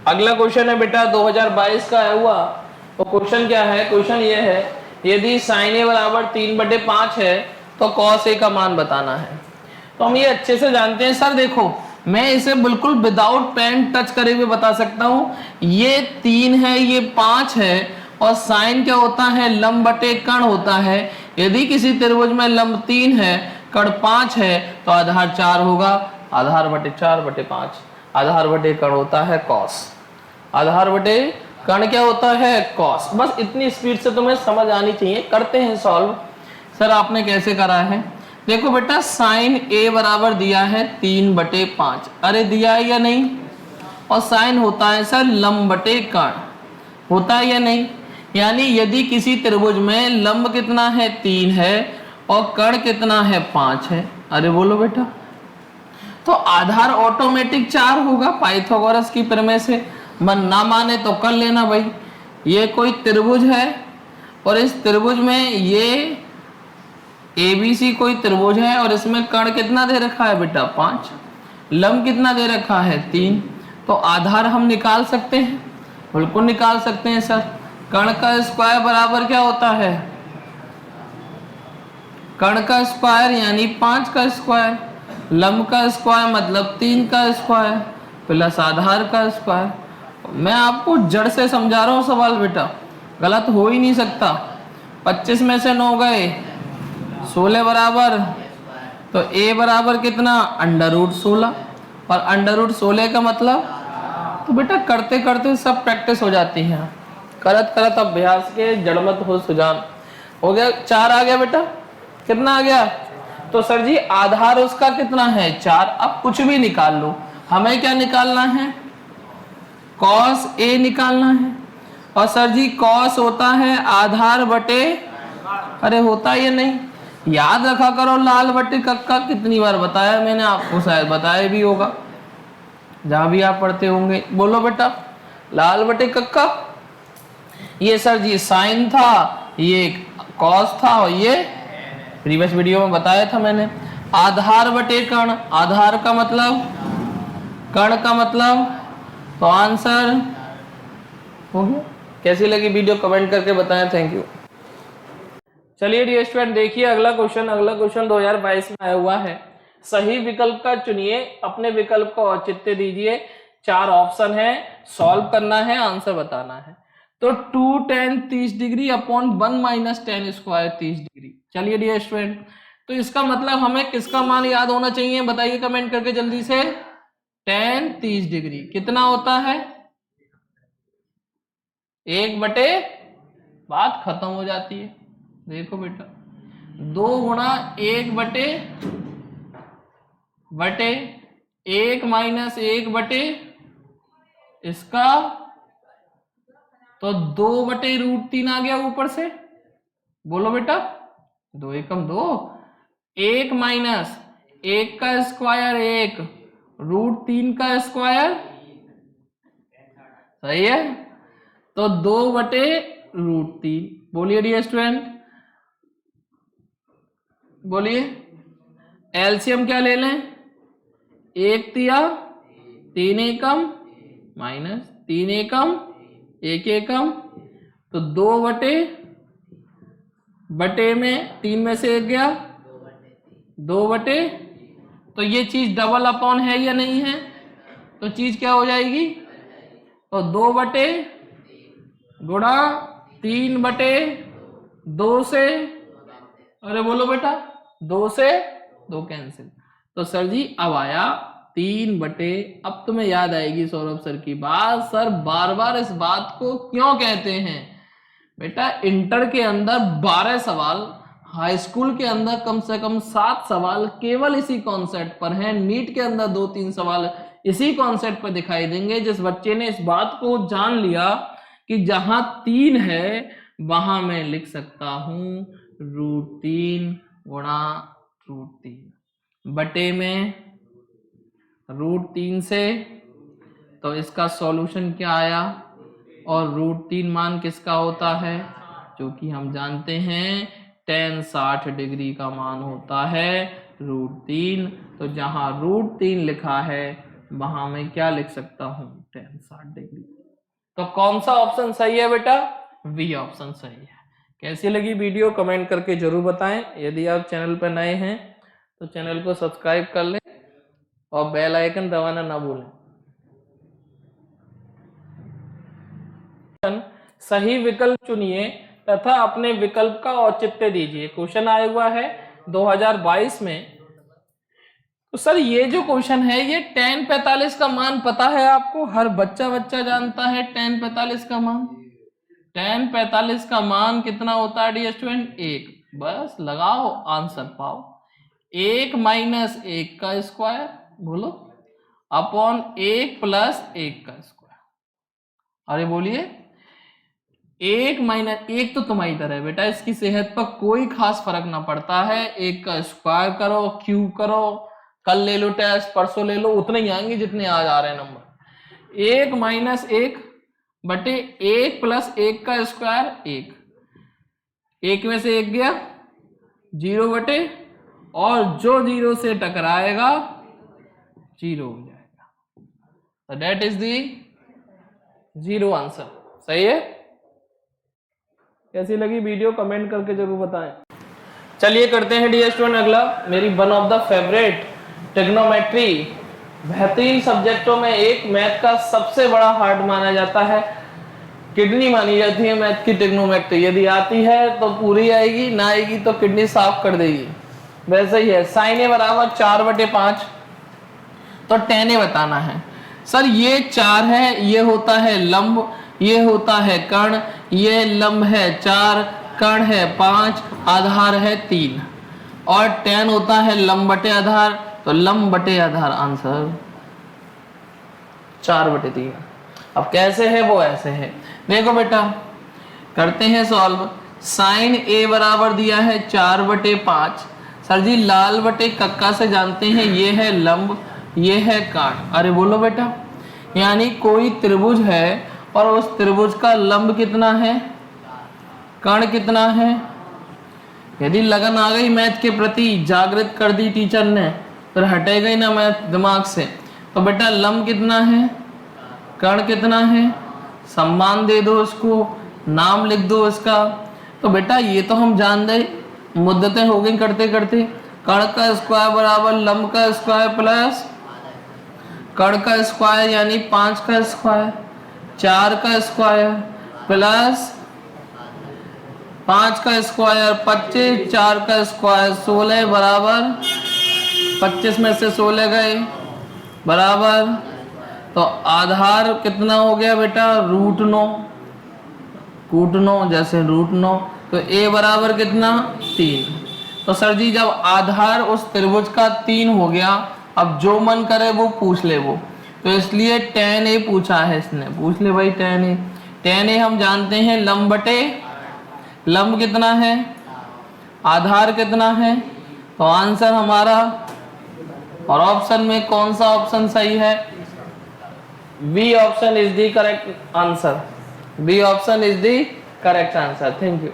अगला क्वेश्चन है बेटा 2022 का है हुआ। तो क्वेश्चन क्या है, क्वेश्चन ये है यदि साइन ए बराबर 3/5 है तो कॉस ए का मान बताना है। तो हम ये अच्छे से जानते हैं सर, देखो मैं इसे बिल्कुल विदाउट पेन टच करे हुए बता सकता हूं। ये 3 है, ये 5 है, और साइन क्या होता है, लंब बटे कर्ण होता है। यदि किसी त्रिभुज में लंब 3 है, कर्ण 5 है, तो आधार 4 होगा। आधार बटे 4/5, आधार बटे कर्ण होता है कॉस। आधार बटे कर्ण क्या होता है, कॉस। बस इतनी स्पीड से तुम्हें समझ आनी चाहिए। करते हैं सॉल्व। सर आपने कैसे करा है, देखो बेटा साइन ए बराबर दिया है 3/5, अरे दिया है या नहीं, और साइन होता है सर लंब बटे कर्ण, होता है या नहीं। यानी यदि किसी त्रिभुज में लंब कितना है 3 है और कर्ण कितना है 5 है, अरे बोलो बेटा, तो आधार ऑटोमेटिक 4 होगा पाइथागोरस की प्रमेय से। मन ना माने तो कर लेना भाई। ये कोई त्रिभुज है और इस त्रिभुज में ये ABC कोई त्रिभुज है और इसमें कर्ण कितना दे रखा है बेटा 5, लंब कितना दे रखा है 3, तो आधार हम निकाल सकते हैं, बिल्कुल निकाल सकते हैं सर। कर्ण का स्क्वायर बराबर क्या होता है, कर्ण का स्क्वायर यानी 5 का स्क्वायर, लंब का स्क्वायर मतलब 3 का स्क्वायर प्लस आधार का स्क्वायर। मैं आपको जड़ से समझा रहा हूं सवाल बेटा, गलत हो ही नहीं सकता। 25 में से 9 गए, 16 बराबर, तो a बराबर कितना √16, और √16 का मतलब, तो बेटा करते करते सब प्रैक्टिस हो जाती है। करत करत अभ्यास के जड़ मत हो सुजान। हो गया 4 आ गया बेटा, कितना आ गया, तो सर जी आधार उसका कितना है 4। अब कुछ भी निकाल लो, हमें क्या निकालना है, कॉस ए निकालना है। और सर जी कॉस होता है आधार बटे, अरे होता ये नहीं, याद रखा करो लाल बटे कक्का, कितनी बार बताया मैंने आपको, शायद बताया भी होगा जहां भी आप पढ़ते होंगे। बोलो बेटा लाल बटे कक्का, ये सर जी साइन था, ये कॉस था, और ये प्रीवियस वीडियो में बताया था मैंने। आधार बटे कर्ण, आधार का मतलब कर्ण का मतलब, तो आंसर हो गया। कैसी लगी वीडियो कमेंट करके बताएं, थैंक यू। चलिए डियर स्टूडेंट देखिए अगला क्वेश्चन। अगला क्वेश्चन 2022 में आया हुआ है। सही विकल्प का चुनिए, अपने विकल्प को औचित्य दीजिए। 4 ऑप्शन है, सॉल्व करना है, आंसर बताना है। तो 2 tan 30 degree upon 1 - tan square 30 degree. चलिए डियर स्टूडेंट, तो इसका मतलब हमें किसका मान याद होना चाहिए, बताइए कमेंट करके जल्दी से। tan 30 डिग्री कितना होता है, 1/, बात खत्म हो जाती है। देखो बेटा 2 गुणा 1/, 1 - 1/, इसका तो 2/√3 आ गया ऊपर से। बोलो बेटा 2 एकम 2, 1 - 1 का स्क्वायर 1, √3 का स्क्वायर, सही है, तो 2/√3। बोलिए डियर स्टूडेंट, बोलिए एलसीएम क्या ले लें, 1 तिया 3 एकम माइनस 3 एकम 1 एकम, तो 2/बटे में 3 में से 1 गया, 2/, तो ये चीज डबल अपॉन है या नहीं है, तो चीज क्या हो जाएगी, तो 2/, गुणा 3/2 से, अरे बोलो बेटा 2 से 2 कैंसिल, तो सर जी अब आया 3/। अब तुम्हें याद आएगी सौरभ सर की बात, सर बार बार इस बात को क्यों कहते हैं बेटा। इंटर के अंदर 12 सवाल, हाई स्कूल के अंदर कम से कम 7 सवाल केवल इसी कॉन्सेप्ट पर हैं, नीट के अंदर 2-3 सवाल इसी कॉन्सेप्ट पर दिखाई देंगे। जिस बच्चे ने इस बात को जान लिया कि जहां 3 है वहां मैं लिख सकता हूं √3 गुणा √3 बटे में √3 से, तो इसका सॉल्यूशन क्या आया, और √3 मान किसका होता है, जो कि हम जानते हैं tan 60 डिग्री का मान होता है √3। तो जहां √3 लिखा है वहां मैं क्या लिख सकता हूं, tan 60 डिग्री। तो कौन सा ऑप्शन सही है बेटा? बी ऑप्शन सही है। कैसी लगी वीडियो कमेंट करके जरूर बताएं। यदि आप चैनल पर नए हैं तो चैनल को सब्सक्राइब कर लें और बेल आइकन दबाना ना भूलें। सही विकल्प चुनिए तथा अपने विकल्प का औचित्य दीजिए। क्वेश्चन आया हुआ है 2022 में। तो सर ये जो क्वेश्चन है ये tan 45 का मान पता है आपको? हर बच्चा जानता है tan 45 का मान। tan 45 का मान कितना होता है डियर स्टूडेंट? 1। बस लगाओ आंसर पाओ। 1 माइनस 1 का स्क्वायर बोलो अपॉन 1 प्लस 1 का स्क्वायर। अरे बोलिए 1 माइनस 1 तो तुम्हारी तरह है बेटा, इसकी सेहत पर कोई खास फर्क ना पड़ता है। 1 का स्क्वायर करो, क्यूब करो, कल ले लो टेस्ट, परसों ले लो, उतने ही आएंगे जितने आज आ रहे हैं नंबर। 1 माइनस 1 बटे 1 प्लस 1 का स्क्वायर 1। 1 में से 1 गया 0 बटे, और जो 0 से टकराएगा 0 हो जाएगा। तो दैट इज दी 0 आंसर। सही है? कैसी लगी वीडियो कमेंट करके जरूर बताएं। चलिए करते हैं डियर स्टूडेंट अगला। मेरी one of the favourite trigonometry, बेहतरीन सब्जेक्टों में एक, मैथ का सबसे बड़ा हार्ड माना जाता है, किडनी मानी जाती है मैथ की ट्रिग्नोमेट्री। यदि आती है तो पूरी आएगी, ना आएगी तो किडनी साफ कर देगी। वैसे ही है, साइन ए बराबर 4/5, तो tan ए बताना है। सर ये 4 है, ये होता है लंब, ये होता है कर्ण, ये लंब है 4, कर्ण है 5, आधार है 3, और tan होता है लंब बटे आधार, तो लंब बटे आधार आंसर 4/3। अब कैसे है वो ऐसे है, देखो बेटा करते हैं सॉल्व। साइन ए बराबर दिया है 4/5। सर जी लाल बटे कक्का से जानते हैं ये है लंब, ये है कर्ण। अरे बोलो बेटा, यानी कोई त्रिभुज है और उस त्रिभुज का लंब कितना है, कर्ण कितना है। यदि लगन आ गई मैथ के प्रति, जागृत कर दी टीचर ने, फिर हटेगा ही ना मैथ दिमाग से। तो बेटा लंब कितना है, कर्ण कितना है, सम्मान दे दो उसको, नाम लिख दो उसका। तो बेटा ये तो हम जान गए, मुद्दतें हो गई करते करते। कर्ण का स्क्वायर बराबर लंब का स्क्वायर प्लस कर्ण का स्क्वायर यानी 5 का स्क्वायर, 4 का स्क्वायर प्लस 5 का स्क्वायर 25, 4 का स्क्वायर 16 बराबर 25 में से 16 गए बराबर, तो आधार कितना हो गया बेटा √9, √9 जैसे √9। तो ए बराबर कितना 3। तो सर जी जब आधार उस त्रिभुज का 3 हो गया, अब जो मन करे वो पूछ ले वो, तो इसलिए tan ए पूछा है इसने, पूछ ले भाई tan ए। tan ए हम जानते हैं लंब बटे, लंब कितना है, आधार कितना है, तो आंसर हमारा, और ऑप्शन में कौन सा ऑप्शन सही है, B option is the correct answer. B option is the correct answer. Thank you.